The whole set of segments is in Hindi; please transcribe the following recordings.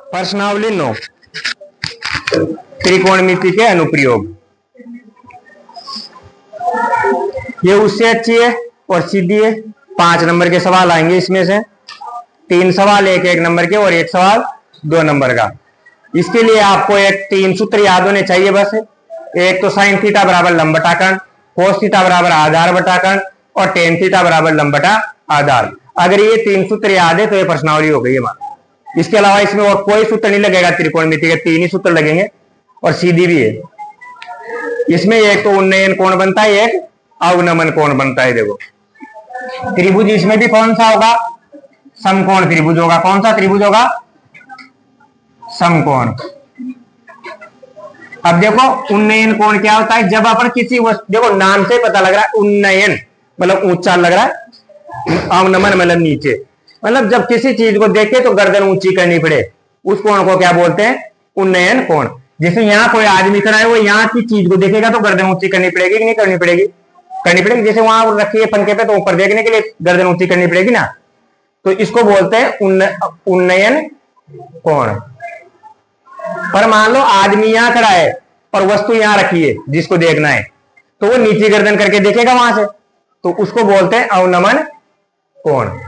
प्रश्नावली 9 त्रिकोणमिति के अनुप्रयोग। ये उससे अच्छी है और सीधी है। 5 नंबर के सवाल आएंगे इसमें से, 3 सवाल 1-1 नंबर के और 1 सवाल 2 नंबर का। इसके लिए आपको एक 3 सूत्र याद होने चाहिए बस। एक तो साइन थीटा बराबर लंब बटा कर्ण, कोस थीटा बराबर आधार बटा कर्ण और टेन थीटा बराबर लंब बटा आधार। अगर ये 3 सूत्र याद है तो ये प्रश्नावली हो गई हमारी। इसके अलावा इसमें और कोई सूत्र नहीं लगेगा, त्रिकोणमिति के 3 ही सूत्र लगेंगे और सीधी भी है। इसमें एक तो उन्नयन कोण बनता है, एक अवनमन कोण बनता है। देखो त्रिभुज इसमें भी कौन सा होगा? समकोण त्रिभुज होगा। कौन सा त्रिभुज होगा? समकोण। अब देखो उन्नयन कोण क्या होता है? जब अपन किसी वस्तु, देखो नाम से पता लग रहा है, उन्नयन मतलब ऊंचा लग रहा है, अवनमन मतलब नीचे, मतलब जब किसी चीज को देखे तो गर्दन ऊंची करनी पड़े, उस कोण को क्या बोलते हैं? उन्नयन कोण। जैसे यहाँ कोई आदमी खड़ा है, वो यहाँ की चीज को देखेगा तो गर्दन ऊंची करनी पड़ेगी कि नहीं करनी पड़ेगी? करनी पड़ेगी। जैसे वहां रखी है पंखे पे तो ऊपर देखने के लिए गर्दन ऊंची करनी पड़ेगी ना, तो इसको बोलते हैं उन्नयन कोण। पर मान लो आदमी यहां खड़ा है और वस्तु यहां रखी है जिसको देखना है, तो वो नीचे गर्दन करके देखेगा वहां से, तो उसको बोलते हैं अवनमन कोण।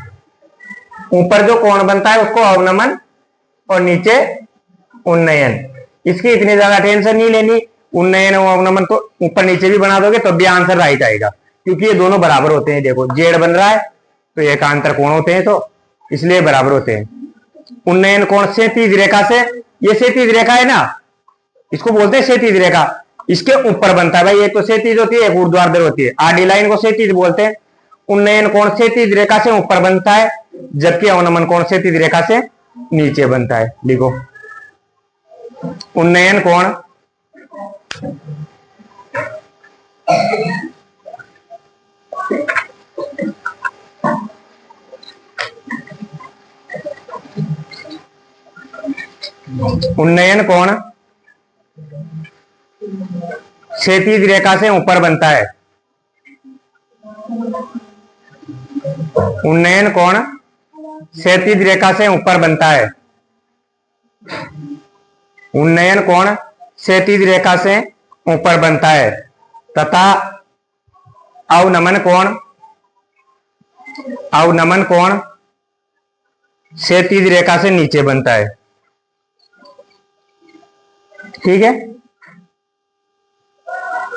ऊपर जो कोण बनता है उसको अवनमन और नीचे उन्नयन। इसकी इतनी ज्यादा टेंशन नहीं लेनी। उन्नयन और अवनमन तो ऊपर नीचे भी बना दोगे तो भी आंसर राइट आएगा, क्योंकि ये दोनों बराबर होते हैं। देखो जेड बन रहा है तो एकांतर कोण होते हैं, तो इसलिए बराबर होते हैं। उन्नयन कोण क्षैतिज रेखा से, ये क्षैतिज रेखा है ना, इसको बोलते हैं क्षैतिज रेखा, इसके ऊपर बनता है। भाई एक तो क्षैतिज होती है, एक ऊर्ध्वाधर होती है। आडी लाइन को क्षैतिज बोलते हैं। उन्नयन कोण क्षैतिज रेखा से ऊपर बनता है, जबकि अवनमन कोण क्षैतिज रेखा से नीचे बनता है। लिखो उन्नयन कोण उन्नयन कोण क्षैतिज रेखा से ऊपर बनता है। उन्नयन कोण क्षैतिज रेखा से ऊपर बनता है। उन्नयन कोण क्षैतिज रेखा से ऊपर बनता है तथा अवनमन कोण क्षैतिज रेखा से नीचे बनता है। ठीक है।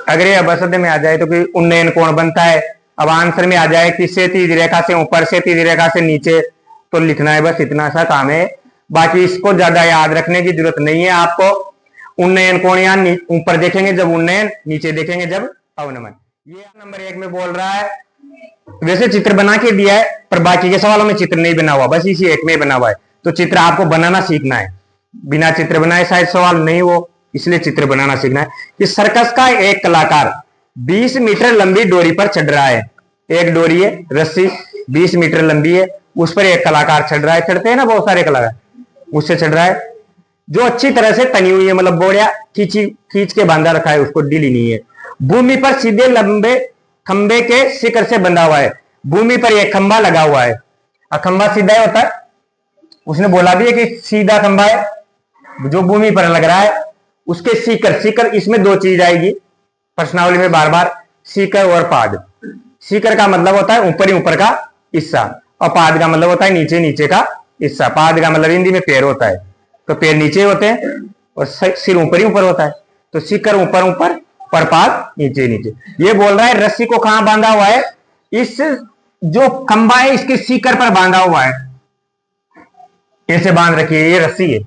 अगर ये अवसद में आ जाए तो कि उन्नयन कोण बनता है, अब आंसर में आ जाए कि क्षैतिज रेखा से ऊपर क्षैतिज रेखा से नीचे, तो लिखना है बस, इतना सा काम है। बाकी इसको ज्यादा याद रखने की जरूरत नहीं है आपको। उन्नयन कोण यहाँ ऊपर देखेंगे जब उन्नयन, नीचे देखेंगे जब अवनमन। ये नंबर 1 में बोल रहा है, वैसे चित्र बना के दिया है पर बाकी के सवालों में चित्र नहीं बना हुआ, बस इसी एक में बना हुआ है। तो चित्र आपको बनाना सीखना है। बिना चित्र बनाए शायद सवाल नहीं हो, इसलिए चित्र बनाना सीखना है। कि सर्कस का एक कलाकार 20 मीटर लंबी डोरी पर चढ़ रहा है। एक डोरी है, रस्सी 20 मीटर लंबी है, उस पर एक कलाकार चढ़ रहा है। चढ़ते हैं ना बहुत सारे कलाकार, उससे चढ़ रहा है, जो अच्छी तरह से तनी हुई है, मतलब बोड़िया खींच के बांधा रखा है, उसको ढीली नहीं है। भूमि पर सीधे लंबे खंबे के शिखर से बंधा हुआ है। भूमि पर एक खंबा लगा हुआ है। खंबा सीधा होता है, उसने बोला भी है कि सीधा खंबा है जो भूमि पर लग रहा है। उसके शिखर, इसमें 2 चीज आएगी प्रश्नावली में बार बार, शिखर और पाद। शिखर का मतलब होता है ऊपर ही ऊपर का हिस्सा, और पाद का मतलब होता है नीचे नीचे का हिस्सा। पाद का मतलब हिंदी में पैर होता है, तो पैर नीचे होते हैं और सिर ऊपर ही ऊपर होता है। तो शिखर ऊपर ऊपर और पाद नीचे नीचे। ये बोल रहा है रस्सी को कहां बांधा हुआ है? इस जो खंबा है इसके शिखर पर बांधा हुआ है। कैसे बांध रखी है? ये रस्सी है,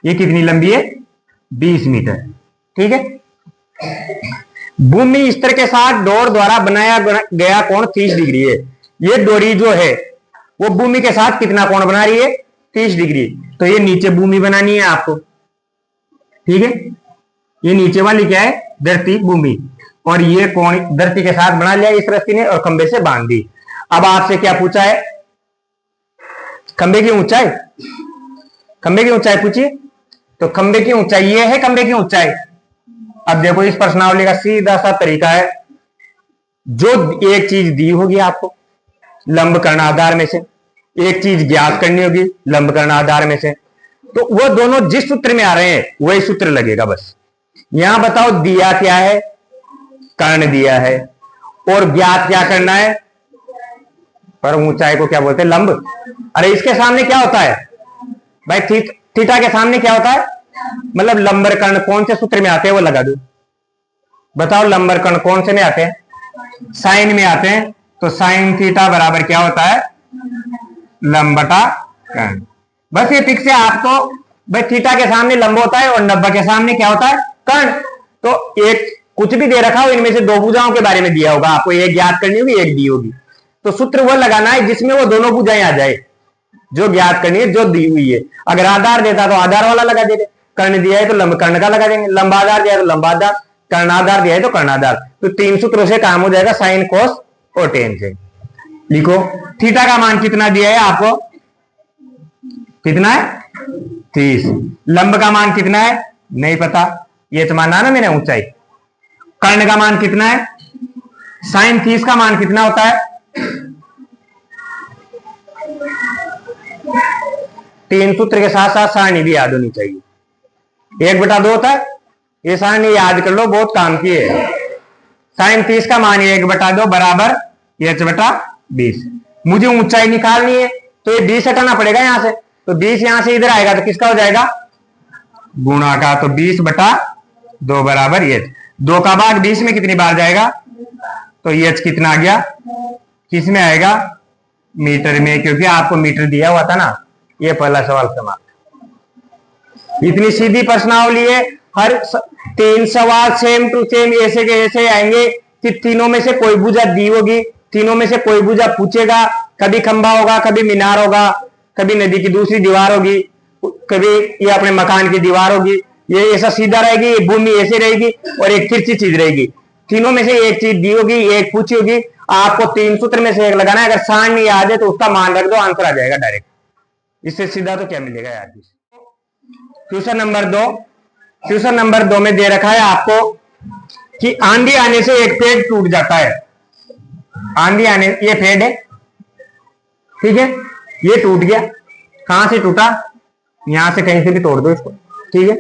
ये कितनी लंबी है? 20 मीटर। ठीक है। भूमि स्तर के साथ डोर द्वारा बनाया गया कोण 30 डिग्री है। ये डोरी जो है वो भूमि के साथ कितना कोण बना रही है? 30 डिग्री। तो ये नीचे भूमि बनानी है आपको। ठीक है। ये नीचे वाली क्या है? धरती, भूमि, और ये कोण धरती के साथ बना लिया इस रस्सी ने और खंबे से बांध दी। अब आपसे क्या पूछा है? खंबे की ऊंचाई, खंबे की ऊंचाई पूछिए। तो खंबे की ऊंचाई ये है, खंबे की ऊंचाई। अब देखो इस प्रश्नावली का सीधा सा तरीका है, जो एक चीज दी होगी आपको लंब कर्ण आधार में से, एक चीज ज्ञात करनी होगी लंब कर्ण आधार में से, तो वो दोनों जिस सूत्र में आ रहे हैं वही सूत्र लगेगा बस। यहां बताओ दिया क्या है, कर्ण दिया है, और ज्ञात क्या करना है, पर ऊंचाई को क्या बोलते हैं, लंब। अरे इसके सामने क्या होता है भाई, थीटा के सामने क्या होता है, मतलब लंबर कर्ण कौन से सूत्र में आते हैं वो लगा दो। बताओ लंबर कर्ण कौन से में आते हैं, साइन में आते हैं। तो साइन थीटा बराबर क्या होता है, लंब बटा कर्ण। बस ये फिक्स है आपको भाई, थीटा के सामने लंब होता है और 90 के सामने क्या होता है, कर्ण। तो एक कुछ भी दे रखा हो, इनमें से दो भुजाओं के बारे में दिया होगा आपको, एक ज्ञात करनी होगी एक दी होगी। तो सूत्र वो लगाना है जिसमें वो दोनों भुजाएं आ जाए, जो ज्ञात करनी है, जो दी हुई है। अगर आधार देता तो आधार वाला लगा देते, कर्ण दिया है तो लंब कर्ण का लगा देंगे, लंबा आधार दिया है तो लंबा आधार, कर्णाधार दिया है तो कर्णाधार। तो 3 सूत्रों से काम हो जाएगा, साइन कोस और टेन से। लिखो थीटा का मान कितना दिया है आपको, कितना है 30। लंब का मान कितना है नहीं पता, ये तो माना ना मैंने ऊंचाई। कर्ण का मान कितना है, साइन 30 का मान कितना होता है, 3 सूत्र के साथ साथ सारणी भी याद होनी चाहिए। 1/2 होता है, ये सारणी याद कर लो, बहुत काम की है। साइन 30 का मान 1/2 बराबर h/20। मुझे ऊंचाई निकालनी है तो ये 20 हटाना पड़ेगा यहां से, तो 20 यहां से इधर आएगा तो किसका हो जाएगा, गुणा का। तो 20/2 बराबर h। 2 का भाग 20 में कितनी बार जाएगा, तो h कितना आ गया, किस में आएगा, मीटर में, क्योंकि आपको मीटर दिया हुआ था ना। ये पहला सवाल समाप्त। इतनी सीधी प्रश्नावली है, हर 3 सवाल सेम टू सेम ऐसे के ऐसे आएंगे कि तीनों में से कोई भुजा दी होगी, तीनों में से कोई भुजा पूछेगा। कभी खंबा होगा, कभी मीनार होगा, कभी नदी की दूसरी दीवार होगी, कभी ये अपने मकान की दीवार होगी। ये ऐसा सीधा रहेगी, ये भूमि ऐसे रहेगी, और एक तिरछी चीज रहेगी। तीनों में से एक चीज दी होगी, एक पूछी होगी। आपको 3 सूत्र में से एक लगाना है। अगर सारणी आ जाए तो उसका मान रख दो, आंसर आ जाएगा डायरेक्ट। इससे सीधा तो क्या मिलेगा यार। क्वेश्चन नंबर 2, क्वेश्चन नंबर 2 में दे रखा है आपको कि आंधी आने से एक पेड़ टूट जाता है। आंधी आने, ये पेड़ है ठीक है, ये टूट गया। कहां से टूटा, यहां से कहीं से भी तोड़ दो इसको, ठीक है।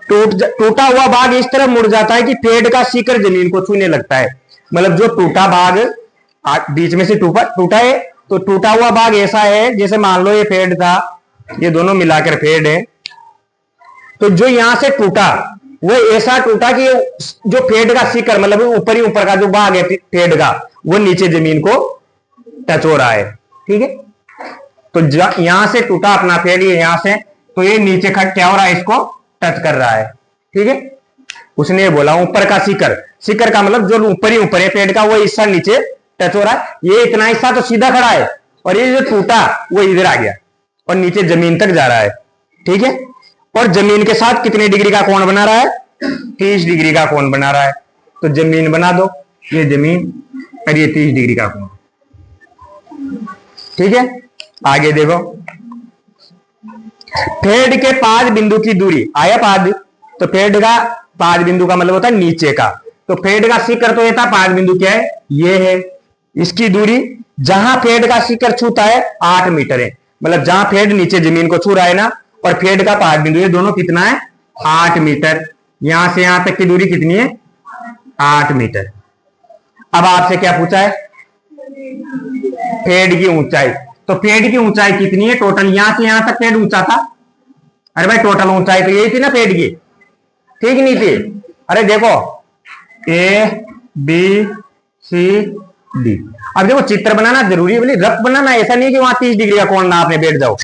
टूटा हुआ भाग इस तरह मुड़ जाता है कि पेड़ का शिखर जमीन को छूने लगता है। मतलब जो टूटा भाग बीच में से टूटा है, तो टूटा हुआ भाग ऐसा है जैसे मान लो ये पेड़ था, ये दोनों मिलाकर पेड़ है। तो जो यहां से टूटा वो ऐसा टूटा कि जो पेड़ का शिखर, मतलब ऊपर ही ऊपर का जो भाग है पेड़ का, वो नीचे जमीन को टच हो रहा है, ठीक है। तो यहां से टूटा अपना पेड़, ये यहां से, तो ये नीचे खट क्या हो रहा है, इसको टच कर रहा है, ठीक है। उसने बोला ऊपर का शिखर, शिखर का मतलब जो ऊपर ही ऊपर है पेड़ का, वो हिस्सा नीचे टच हो रहा है। ये इतना हिस्सा तो सीधा खड़ा है, और ये जो टूटा वो इधर आ गया और नीचे जमीन तक जा रहा है, ठीक है। और जमीन के साथ कितने डिग्री का कोण बना रहा है, 30 डिग्री का कोण बना रहा है। तो जमीन बना दो, ये जमीन और ये 30 डिग्री का कोण, ठीक है। आगे देखो, पेड़ के 5 बिंदु की दूरी आया 5, तो पेड़ का 5 बिंदु का मतलब होता है नीचे का। तो पेड़ का शिखर तो ये था, 5 बिंदु क्या है, ये है। इसकी दूरी जहां पेड़ का शिखर छूता है 8 मीटर है। मतलब जहां पेड़ नीचे जमीन को छू रहा है ना, और पेड़ का 5 बिंदु, ये दोनों कितना है, 8 मीटर। यहां से यहां तक की दूरी कितनी है, 8 मीटर। अब आपसे क्या पूछा है, पेड़ की ऊंचाई। तो पेड़ की ऊंचाई कितनी है टोटल, यहां से यहां तक पेड़ ऊंचा था। अरे भाई टोटल ऊंचाई तो यही थी ना पेड़ की, ठीक नहीं थी। अरे देखो ए बी सी डी। अब देखो चित्र बनाना जरूरी है, बोली रफ बनाना, ऐसा नहीं कि वहां 30 डिग्री का कोण ना आपने बैठ जाओ,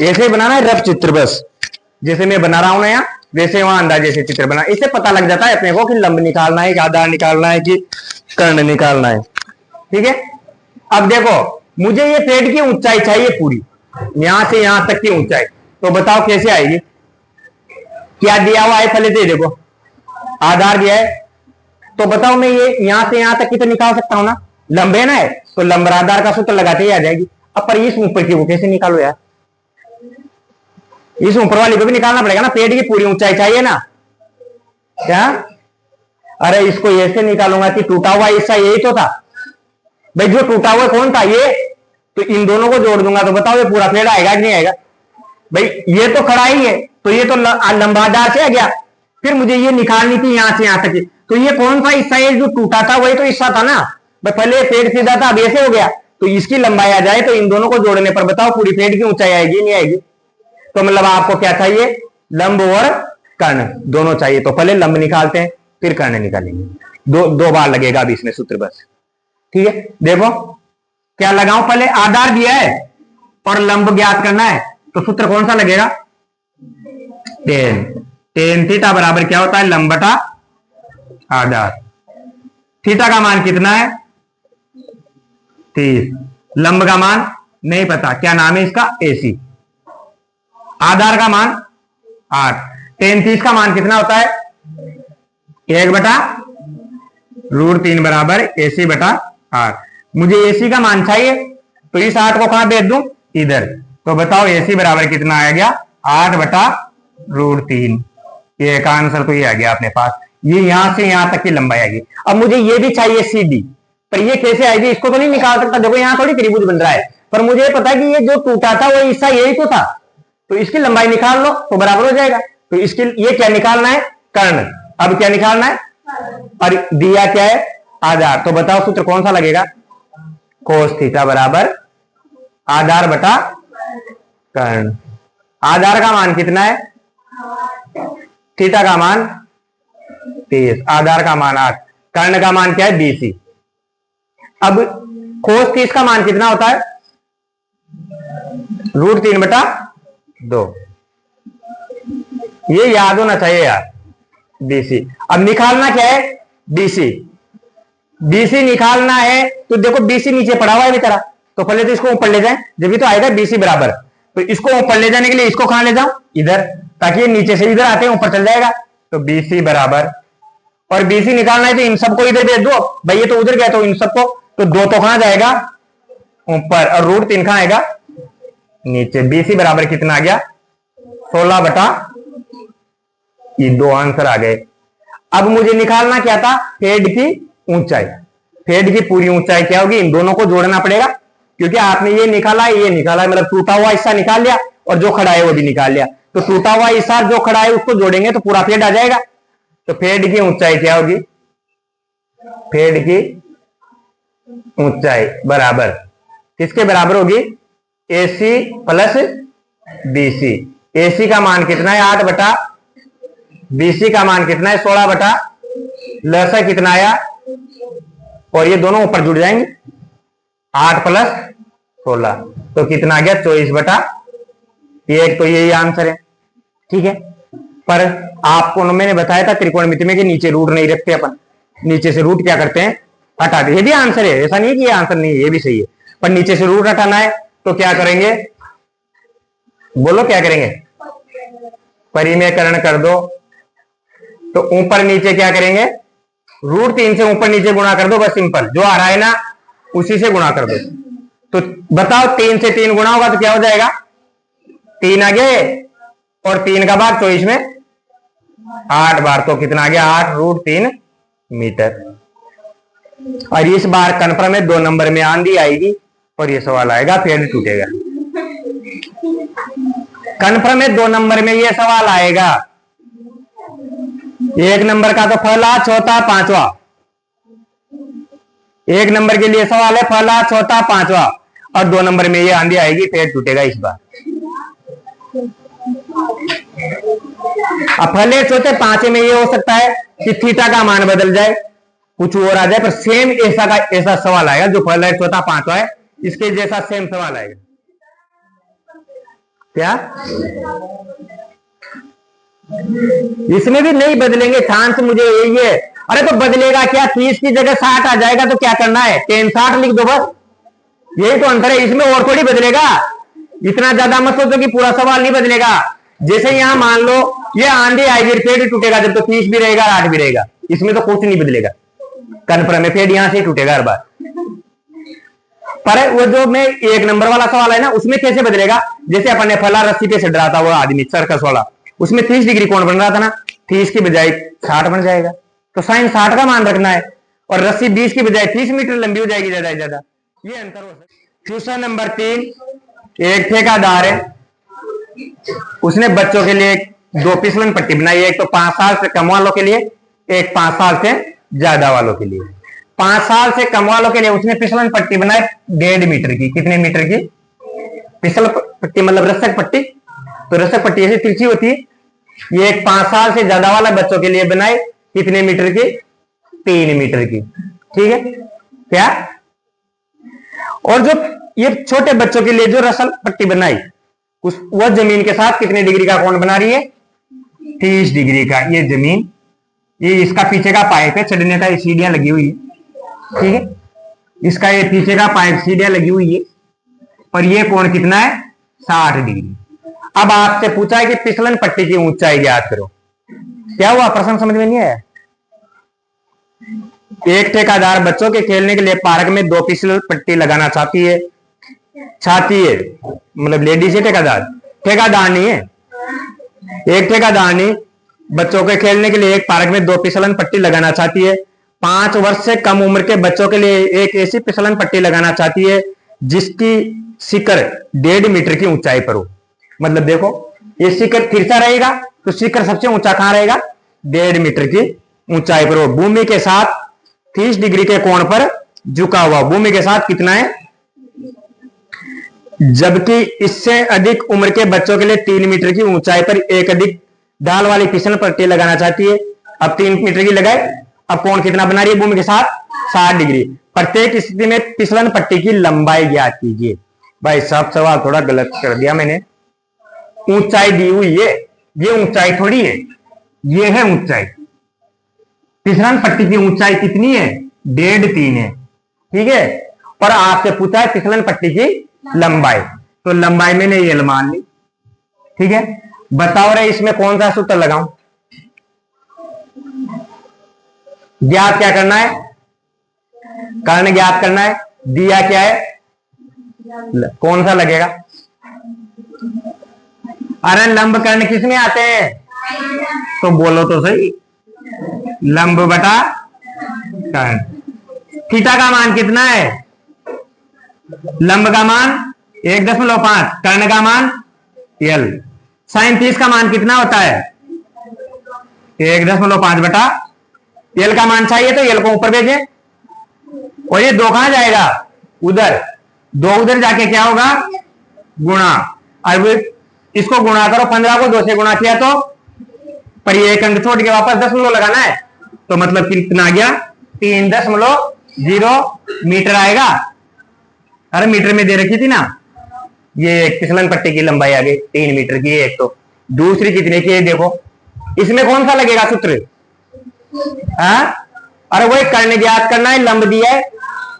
ऐसे बनाना है रफ चित्र। बस जैसे मैं बना रहा हूं ना यहाँ, वैसे वहां अंदाजे से चित्र बना, इससे पता लग जाता है अपने को कि लंब निकालना है कि आधार निकालना है कि कर्ण निकालना है, ठीक है। अब देखो मुझे ये पेड़ की ऊंचाई चाहिए पूरी, यहां से यहां तक की ऊंचाई। तो बताओ कैसे आएगी, क्या दिया हुआ है पहले से देखो, आधार दिया है। तो बताओ मैं ये यहां से यहां तक की तो निकाल सकता हूं ना, लंबे ना है, तो लंबराधार का सूत्र लगाते ही आ जाएगी। अब पर इस ऊपर की वो कैसे निकालो यार, इस ऊपर वाली को भी निकालना पड़ेगा ना, पेड़ की पूरी ऊंचाई चाहिए ना। क्या, अरे इसको ऐसे निकालूंगा कि टूटा हुआ हिस्सा यही तो था भाई, जो टूटा हुआ कौन था ये, तो इन दोनों को जोड़ दूंगा तो बताओ ये पूरा पेड़ आएगा कि नहीं आएगा। भाई ये तो खड़ा ही है, तो ये तो लंबादार से आ गया। फिर मुझे ये निकालनी थी यहां से यहां तक, तो ये कौन सा हिस्सा है जो टूटा था, वही तो हिस्सा था ना। भाई पहले पेड़ सीधा था, अब ऐसे हो गया, तो इसकी लंबाई आ जाए तो इन दोनों को जोड़ने पर बताओ पूरी पेड़ की ऊंचाई आएगी नहीं आएगी। तो मतलब आपको क्या चाहिए, लंब और कर्ण दोनों चाहिए। तो पहले लंब निकालते हैं फिर कर्ण निकालेंगे, दो बार लगेगा अभी इसमें सूत्र बस। ठीक है, देखो क्या लगाऊं, पहले आधार दिया है और लंब ज्ञात करना है, तो सूत्र कौन सा लगेगा, टेन थीटा बराबर क्या होता है, लंब बटा आधार। थीटा का मान कितना है 30, लंब का मान नहीं पता, क्या नाम है इसका, AC। आधार का मान 8, टेन 30 का मान कितना होता है 1/√3 बराबर AC बटा 8। मुझे AC का मान चाहिए, तो इस 8 को कहां भेज दूं, इधर। तो बताओ AC बराबर कितना आ गया, 8/√3। ये का आंसर तो ये आ गया अपने पास, ये यहां से यहां तक की लंबाई आएगी। अब मुझे ये भी चाहिए CD, पर ये कैसे आएगी, इसको तो नहीं निकाल सकता। देखो यहां थोड़ी त्रिभुज बन रहा है, पर मुझे पता है कि ये जो टूटा था वो हिस्सा यही तो था, तो इसकी लंबाई निकाल लो तो बराबर हो जाएगा। तो इसके ये क्या निकालना है, कर्ण। अब क्या निकालना है, और दिया क्या है, आधार। तो बताओ सूत्र कौन सा लगेगा, कोस थीटा बराबर आधार बटा कर्ण। आधार का मान कितना है, थीटा का मान 30, आधार का मान 8, कर्ण का मान क्या है BC। अब कोस 30 का मान कितना होता है, √3/2। ये याद होना चाहिए यार, BC। अब निकालना क्या है, BC निकालना है, तो देखो BC नीचे पड़ा हुआ है बेचारा, तो पहले तो इसको ऊपर ले जाएं, जब भी तो आएगा BC बराबर। तो इसको ऊपर ले जाने के लिए इसको कहां ले जाऊं, इधर, ताकि ये नीचे से इधर आते हैं ऊपर चल जाएगा। तो BC बराबर, और BC निकालना है तो इन सबको इधर भेज दो, भाई ये तो उधर गया, तो इन सबको, तो 2 तो कहां जाएगा ऊपर, और √3 कहां आएगा नीचे। BC बराबर कितना आ गया 16 ये 2 आंसर आ गए। अब मुझे निकालना क्या था, हेड की ऊंचाई। हेड की पूरी ऊंचाई क्या होगी, इन दोनों को जोड़ना पड़ेगा, क्योंकि आपने ये निकाला ये निकाला, मतलब टूटा हुआ हिस्सा निकाल लिया और जो खड़ा है वो भी निकाल लिया। तो टूटा हुआ हिस्सा जो खड़ा है उसको जोड़ेंगे तो पूरा फेड आ जाएगा। तो फेड की ऊंचाई क्या होगी, फेड की ऊंचाई बराबर किसके बराबर होगी, AC प्लस BC। AC का मान कितना है 8 BC का मान कितना है 16 लसा कितना आया, और ये दोनों ऊपर जुड़ जाएंगे, 8 + 16 तो कितना आ गया 24/1। तो यही आंसर है। ठीक है, पर आपको मैंने बताया था त्रिकोणमिति में कि नीचे रूट नहीं रखते अपन, नीचे से रूट क्या करते हैं हटा दे। ये भी आंसर है, ऐसा नहीं है कि ये आंसर नहीं है, ये भी सही है, पर नीचे से रूट हटाना है तो क्या करेंगे, बोलो क्या करेंगे, परिमेयकरण कर दो। तो ऊपर नीचे क्या करेंगे, √3 से ऊपर नीचे गुणा कर दो, बस सिंपल, जो आ रहा है ना उसी से गुणा कर दो। तो बताओ 3 से 3 गुणा होगा तो क्या हो जाएगा, 3 आ गया, और 3 का भाग 24 में 8 बार, तो कितना आ गया 8√3 मीटर। और इस बार कन्फर्म में 2 नंबर में आंधी आएगी और ये सवाल आएगा फेड टूटेगा। कन्फर्म में 2 नंबर में ये सवाल आएगा। 1 नंबर का तो पहला चौथा पांचवा, 1 नंबर के लिए सवाल है पहला चौथा पांचवा, और 2 नंबर में ये आंधी आएगी फेड टूटेगा इस बार। अब पहले चौथे पांचवे में ये हो सकता है कि थीटा का मान बदल जाए, कुछ और आ जाए, पर सेम ऐसा सवाल आएगा जो पहला चौथा पांचवा है इसके जैसा सेम सवाल आएगा। क्या इसमें भी नहीं बदलेंगे, चांस मुझे यही है। अरे तो बदलेगा क्या, 30 की जगह 60 आ जाएगा तो क्या करना है, 10 60 लिख दो बस, यही तो अंतर है, इसमें और थोड़ी बदलेगा। इतना ज्यादा मत सोचो कि पूरा सवाल नहीं बदलेगा। जैसे यहां मान लो ये आंधी आएगी पेड़ टूटेगा जब, तो 30 भी रहेगा 8 भी रहेगा, इसमें तो कुछ नहीं बदलेगा, कन्फर्म है पेड़ यहां से टूटेगा हर बार। पर वो जो मैं 1 नंबर वाला सवाल है ना उसमें कैसे बदलेगा, जैसे अपन ने फला रस्सी पे से डरा था वो आदमी सर्कस वाला, उसमें 30 डिग्री कोण बन रहा था ना, 30 की बजाय 60 बन जाएगा, तो साइन 60 का मान रखना है, और रस्सी 20 की बजाय 30 मीटर लंबी हो जाएगी ज्यादा से ज्यादा, ये अंतर हो सकता है। क्वेश्चन नंबर 3, एक ठेकेदार है उसने बच्चों के लिए दो फिसलन पट्टी बनाई, एक तो 5 साल से कम वालों के लिए, एक 5 साल से ज्यादा वालों के लिए। 5 साल से कम वालों के लिए उसने फिसलन पट्टी बनाई 1.5 मीटर की। कितने मीटर की फिसल पट्टी? मतलब रसक पट्टी। तो रसक पट्टी ऐसी तिरछी होती है। ये एक 5 साल से ज्यादा वाला बच्चों के लिए बनाई कितने मीटर की? 3 मीटर की। ठीक है क्या? और जो ये छोटे बच्चों के लिए जो रसल पट्टी बनाई वह जमीन के साथ कितने डिग्री का कोण बना रही है? 30 डिग्री का। ये जमीन, ये इसका पीछे का पाइप है, चढ़ने का सीढ़ियां लगी हुई है। ठीक है, इसका ये पीछे का पाइप, सीढ़ियां लगी हुई है, और ये कोण कितना है? 60 डिग्री। अब आपसे पूछा है कि फिसलन पट्टी की ऊंचाई ज्ञात करो। क्या हुआ? प्रश्न समझ में नहीं आया? एक ठेकेदार बच्चों के खेलने के लिए पार्क में 2 फिसल पट्टी लगाना चाहती है। मतलब लेडीज है ठेकेदार, ठेकेदार नहीं है। एक ठेकेदार नहीं, बच्चों के खेलने के लिए एक पार्क में 2 फिसलन पट्टी लगाना चाहती है। 5 वर्ष से कम उम्र के बच्चों के लिए एक ऐसी फिसलन पट्टी लगाना चाहती है जिसकी शिखर 1.5 मीटर की ऊंचाई पर हो। मतलब देखो, ये शिखर तिरछा रहेगा तो शिखर सबसे ऊंचा कहां रहेगा? 1.5 मीटर की ऊंचाई पर हो, भूमि के साथ 30 डिग्री के कोण पर झुका हुआ। भूमि के साथ कितना है? जबकि इससे अधिक उम्र के बच्चों के लिए 3 मीटर की ऊंचाई पर एक अधिक ढाल वाली फिसलन पट्टी लगाना चाहती है। अब 3 मीटर की लगाए, अब कोण कितना बना रही है भूमि के साथ? 60 डिग्री। प्रत्येक स्थिति में फिसलन पट्टी की लंबाई ज्ञात कीजिए। भाई साहब सवाल थोड़ा गलत कर दिया मैंने। ऊंचाई दी हुई है, ये ऊंचाई थोड़ी है, ये है ऊंचाई। फिसलन पट्टी की ऊंचाई कितनी है? 1.5-3 है। ठीक है, और आपसे पूछा है फिसलन पट्टी की लंबाई, तो लंबाई मैंने ये मान ली। ठीक है, बताओ रे इसमें कौन सा सूत्र लगाऊं? ज्ञात क्या करना है? कर्ण ज्ञात करना है। दिया क्या है? कौन सा लगेगा? अरे लंब कर्ण किस में आते हैं? तो बोलो तो सही। लंब बटा कर्ण। थीटा का मान कितना है? लंब का मान 1.5, कर्ण का मान l। साइन 30 का मान कितना होता है? 1.5 बटा l का मान चाहिए तो l को ऊपर भेजें, और ये 2 कहां जाएगा? उधर। 2 उधर जाके क्या होगा? गुणा। अब इसको गुणा करो, 15 को 2 से गुणा किया तो, पर ये एक अंक छोड़ के वापस 10 लगाना है, तो मतलब कितना आ गया? 3.0 मीटर आएगा। अरे मीटर में दे रखी थी ना। ये फिसलन पट्टी की लंबाई आ गई 3 मीटर की। एक तो दूसरी कितने की है देखो, इसमें कौन सा लगेगा सूत्र? अरे वही कर्ण ज्ञात करना है, लंब दिया है,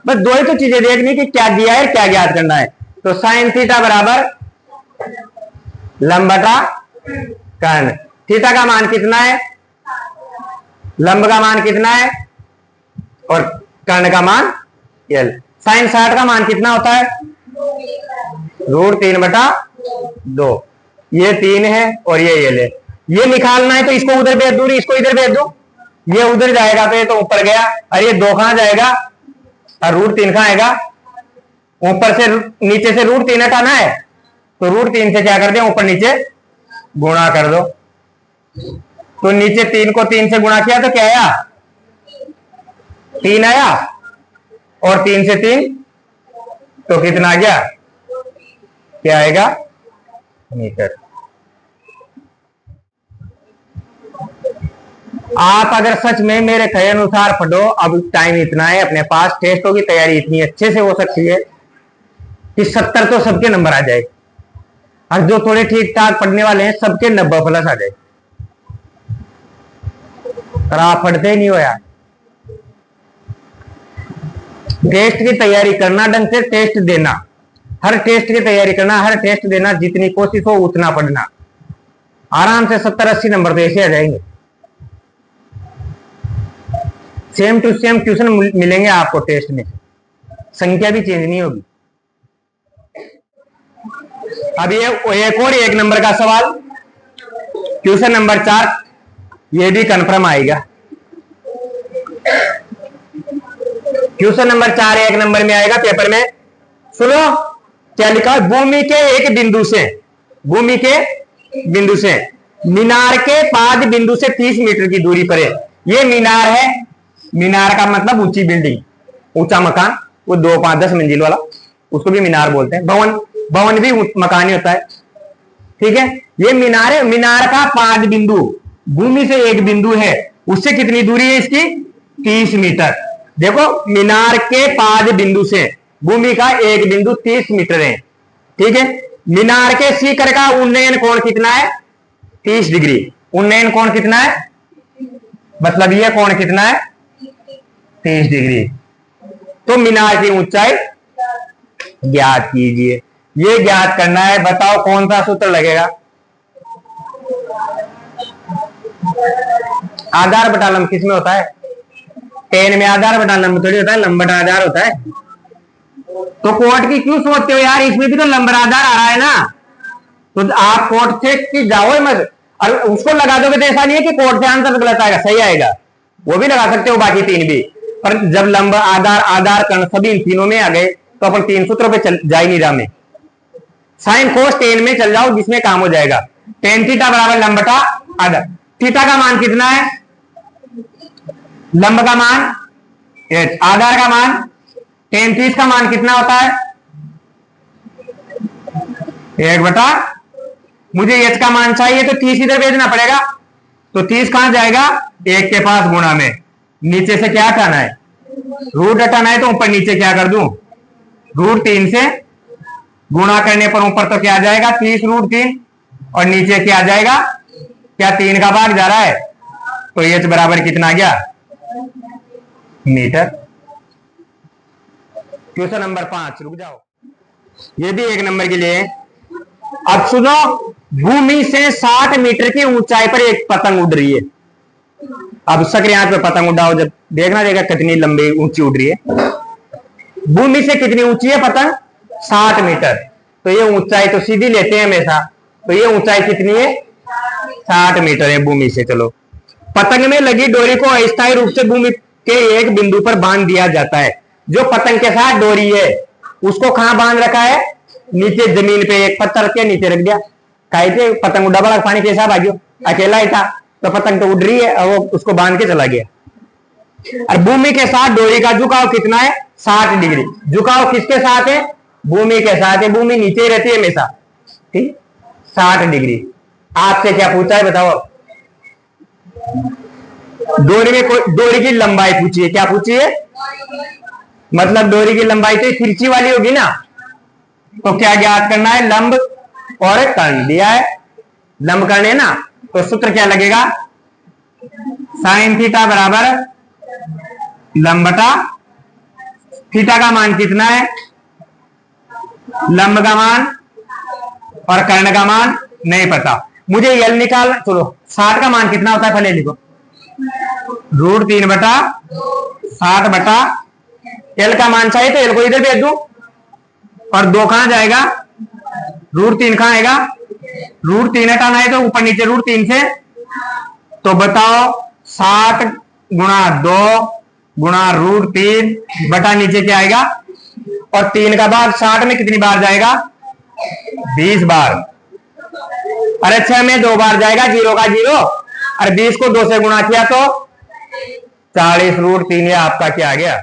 बस 2 ही तो चीजें देखनी कि क्या दिया है क्या ज्ञात करना है। तो साइन थीटा बराबर लंब बटा कर्ण। थीटा का मान कितना है? लंब का मान कितना है? और कर्ण का मान l। साइन 60 का मान कितना होता है? √3 बटा 2। ये 3 है और ये l है। ये निकालना है तो इसको उधर भेज दूं, इसको इधर भेज दूं, ये उधर जाएगा तो ये तो ऊपर गया, और ये 2 कहां जाएगा? और √3 कहां आएगा? ऊपर से नीचे से √3 हटाना है, तो √3 से क्या कर दे? ऊपर नीचे गुणा कर दो। तो नीचे 3 को 3 से गुणा किया तो क्या आया? 3 आया, और 3 से 3 तो कितना आ गया? क्या आएगा? मीटर। आप अगर सच में मेरे कहे अनुसार पढ़ो, अब टाइम इतना है अपने पास, टेस्टों की तैयारी इतनी अच्छे से हो सकती है कि 70 तो सबके नंबर आ जाए, और जो थोड़े ठीक ठाक पढ़ने वाले हैं सबके 90+ आ जाए। पर आप पढ़ते ही नहीं हो यार। टेस्ट की तैयारी करना, ढंग से टेस्ट देना, हर टेस्ट की तैयारी करना, हर टेस्ट देना, जितनी कोशिश हो उतना पढ़ना, आराम से 70-80 नंबर तो ऐसे आ जाएंगे। सेम टू सेम क्वेश्चन मिलेंगे आपको टेस्ट में, संख्या भी चेंज नहीं होगी। अब ये एक और 1 नंबर का सवाल, क्वेश्चन नंबर 4, ये भी कंफर्म आएगा। क्वेश्चन नंबर 4 1 नंबर में आएगा पेपर में। सुनो क्या लिखा है? भूमि के एक बिंदु से भूमि के बिंदु से, मीनार के पाद बिंदु से 30 मीटर की दूरी पर है। ये मीनार है, मीनार का मतलब ऊंची बिल्डिंग, ऊंचा मकान, वो 2, 5, 10 मंजिल वाला, उसको भी मीनार बोलते हैं। भवन, भवन भी मकान ही होता है, ठीक है। ये मीनार है, मीनार का पाद बिंदु भूमि से एक बिंदु है, उससे कितनी दूरी है इसकी? 30 मीटर। देखो, मीनार के पाद बिंदु से भूमि का एक बिंदु 30 मीटर है, ठीक है। मीनार के शिखर का उन्नयन कोण कितना है? 30 डिग्री। उन्नयन कोण कितना है? मतलब यह कोण कितना है? 30 डिग्री। तो मीनार की ऊंचाई ज्ञात कीजिए। ये ज्ञात करना है, बताओ कौन सा सूत्र लगेगा? आधार बटा लंब किस में होता है? टेन में आधार बटा लंब थोड़ी होता है, लंब बटा आधार होता है। तो कोट की क्यों सोचते हो यार? इसमें भी तो लंब आधार आ रहा है ना, तो आप कोट से कि जाओ मत, और उसको लगा दोगे तो ऐसा नहीं है कि कोट से आंसर गलत आएगा, सही आएगा, वो भी लगा सकते हो, बाकी 3 भी। पर जब लंब आधार आधार कर्ण सभी इन तीनों में आ गए तो अपन 3 सूत्रों पे जा ही नहीं रहा में। साइन कोस टेन में चल जाओ, जिसमें काम हो जाएगा। टेन थीटा बराबर लंब बटा आधार। थीटा का मान कितना है? लंब का मान 8, आधार का मान 10, 30 का मान कितना होता है? 1 बटा, मुझे h का मान चाहिए तो 30 इधर भेजना पड़ेगा, तो 30 कहां जाएगा? 1 के पास गुणा में, नीचे से क्या हटाना है? रूट हटाना है, तो ऊपर नीचे क्या कर दूं? √3 से गुणा करने पर ऊपर तो क्या आ जाएगा? 30 √3, और नीचे क्या आ जाएगा? क्या 3 का भाग जा रहा है, तो h बराबर कितना आ गया? मीटर। क्वेश्चन नंबर 5, रुक जाओ, ये भी 1 नंबर के लिए। अब सुनो, भूमि से 60 मीटर की ऊंचाई पर एक पतंग उड़ रही है। अब सक्र यहां पे पतंग उड़ाओ, जब देखना देगा कितनी लंबी ऊंची उड़ रही है। भूमि से कितनी ऊंची है पतंग? 60 मीटर। तो ये ऊंचाई तो सीधी लेते हैं हमेशा, तो ये ऊंचाई कितनी है? 60 मीटर है भूमि से। चलो, पतंग में लगी डोरी को अस्थायी रूप से भूमि के एक बिंदु पर बांध दिया जाता है। जो पतंग के साथ डोरी है उसको कहां बांध रखा है? नीचे जमीन पे एक पत्थर के नीचे रख दिया। काहे? पतंग उड़ा बड़ा पानी कैसा भाग्यो, अकेला ही था, तो पतंग तो उड़ रही है, और वो उसको बांध के चला गया। और भूमि के साथ डोरी का झुकाव कितना है? 60 डिग्री। झुकाव किसके साथ है? भूमि के साथ है। भूमि नीचे ही रहती है हमेशा, ठीक। 60 डिग्री। आपसे क्या पूछा है बताओ? डोरी में कोई डोरी की लंबाई पूछी है। क्या पूछी है? मतलब डोरी की लंबाई तो तिरछी वाली होगी ना, तो क्या ज्ञात करना है? लंब और कर्ण दिया है, लंब कर्ण है ना, तो सूत्र क्या लगेगा? साइन थीटा बराबर लंब बटा, थीटा का मान कितना है? लंब का मान और कर्ण का मान नहीं पता, मुझे यल निकाल। चलो, 60 का मान कितना होता है पहले लिखो। √3 बटा 60 बटा, एल का मान चाहिए तो एल को इधर भेज दो, और 2 कहां जाएगा? √3 कहां आएगा? √3 हटाना है तो ऊपर नीचे √3 से, तो बताओ 60 गुणा 2 गुणा √3 बटा नीचे क्या आएगा? और 3 का भाग 60 में कितनी बार जाएगा? 20 बार। अरे 6 में 2 बार जाएगा, 0 का 0, और 20 को 2 से गुणा किया तो 40 √3। आपका क्या आ गया?